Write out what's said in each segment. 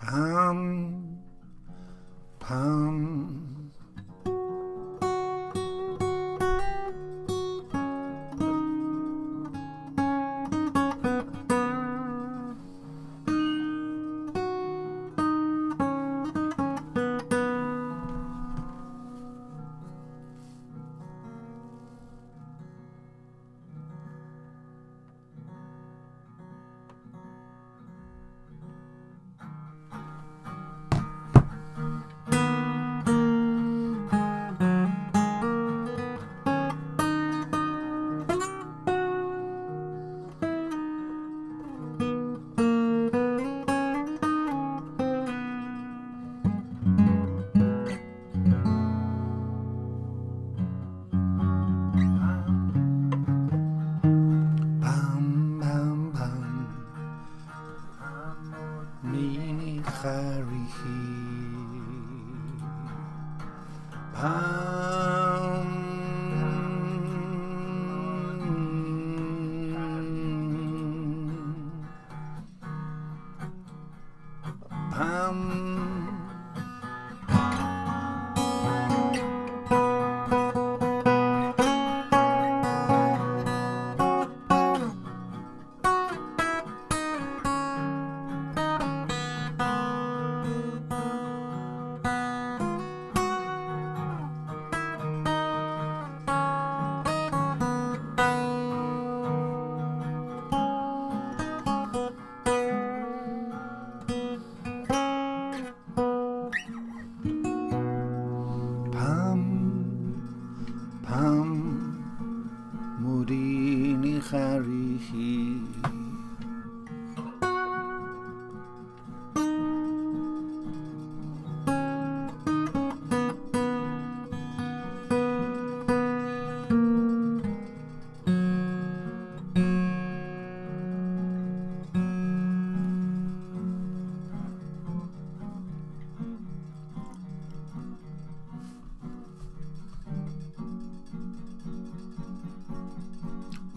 Pam, pam.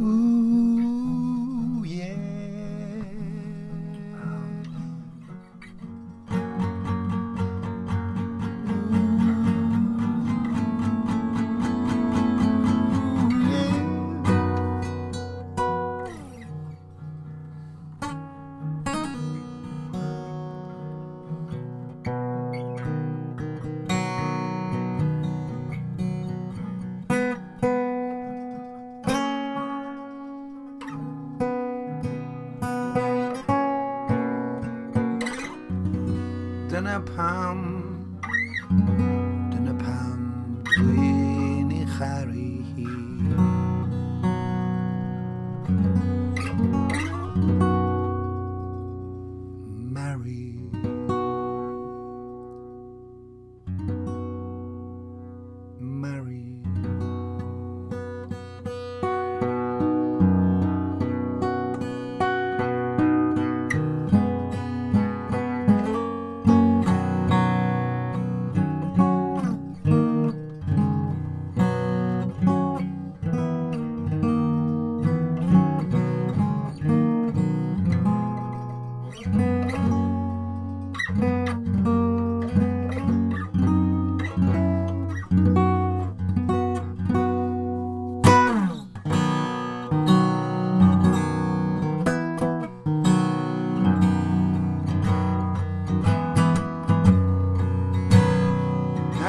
Ooh, yeah. Dyna pam dwi'n ei charu hi. Mary, Mary.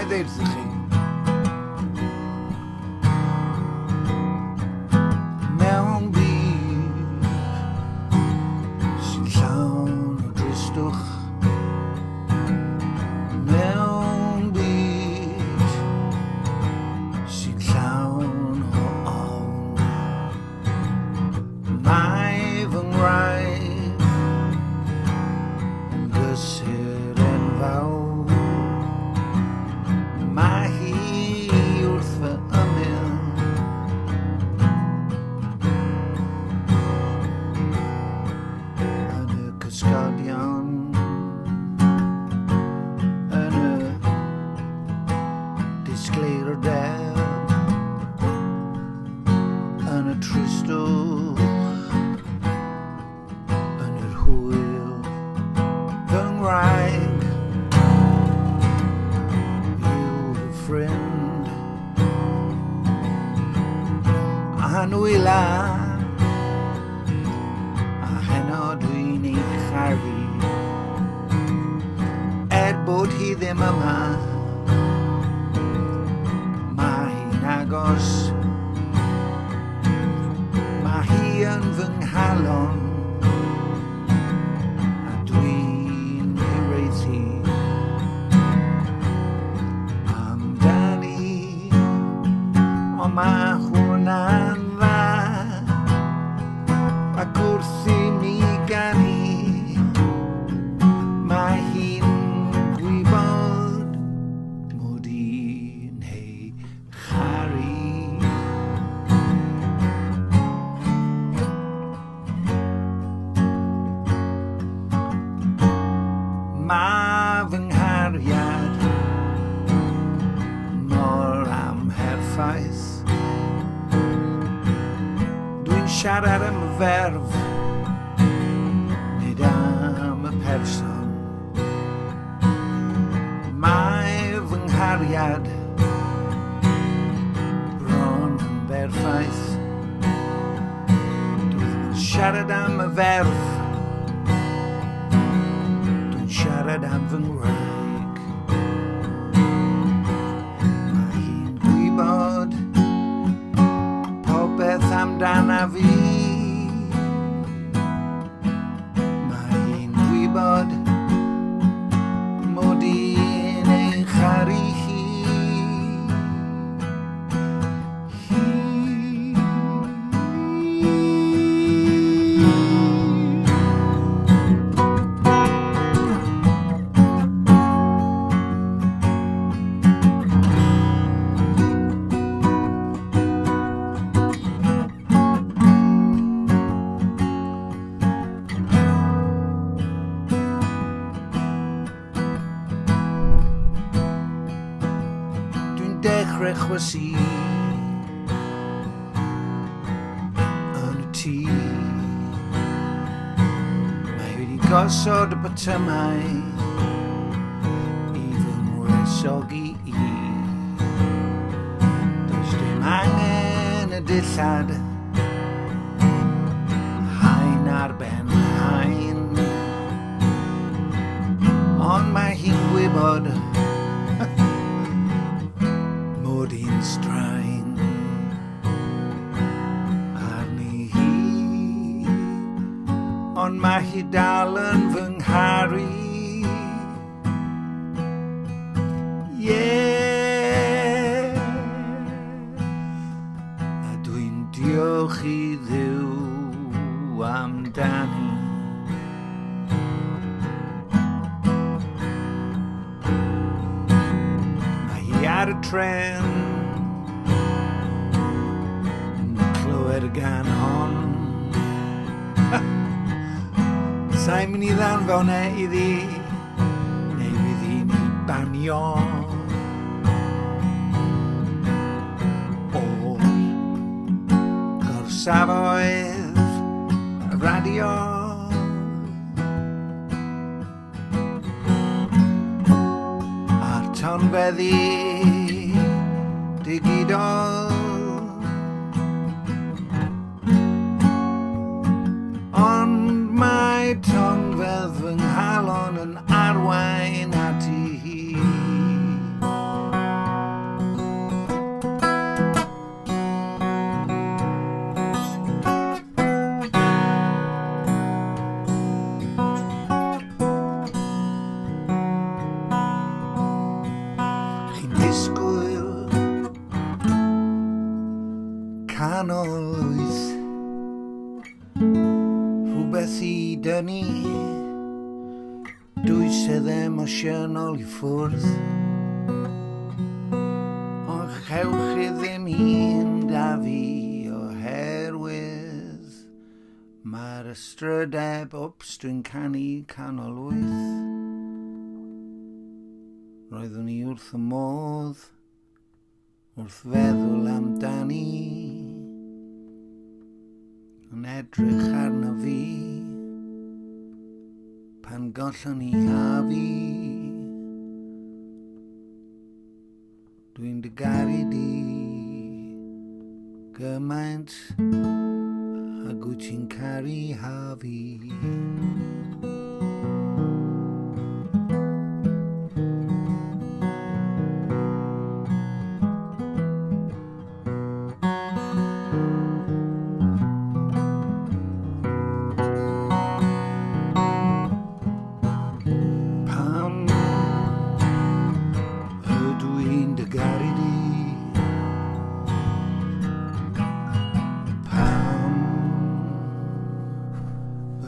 Wrth chi. Mewn byd sy'n llawn o dristwch, mewn byd sy'n llawn o ofn, mae fy ngwraig yn gysur enfawr. My ddim yma. Mae hi'n agos, mae hi yn fy nghalon, a dwi'n ei reithi amdani, ond mae hwnna'n dda, ac wrth i mi ganu, mae hi'n gwybod mod i'n ei charu. Mae fy nghariad mor amherffaith. Dwi'n siarad am y ferf, nid am y person. Mae fy nghariad bron yn berffaith. Dwi'n siarad am y ferf, siarad am fy ngwraig. Mae hi'n gwybod popeth amdana fi. Mae hi'n gwybod mod i'n ei charu hi. Dechrau chwysu yn y tŷ. Mae wedi gosod y botymau i fy ngwesogi i. Does dim angen y dillad, haen ar ben haen, ond mae hi'n gwybod mod i'n straen arni hi, ond mae hi dal yn fy ngharu. A dwi'n diolch i Dduw amdani. Ar y tren yn clywed y gan hon. Sa'n mynd i ddanfon e iddi, neu fydd hi'n ei banio o'r gorsafoedd y radio. A'r tonfeddi digidol, ond mae tonfedd fy nghalon yn arwain ati hi. Chi'n disgwyl canol wyth, rhywbeth i dynnu, dwysedd emosiynol i ffwrdd, ond chewch i ddim un da fi oherwydd mae'r ystrydeb ups dwi'n canu canol wyth. Roeddwn i wrth y modd, wrth feddwl amdani, yn edrych arno fi pan gollon i hafu. Dwi'n dy garu di gymaint ac wyt ti'n caru hafu.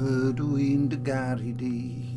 ydw i'n dy garu di.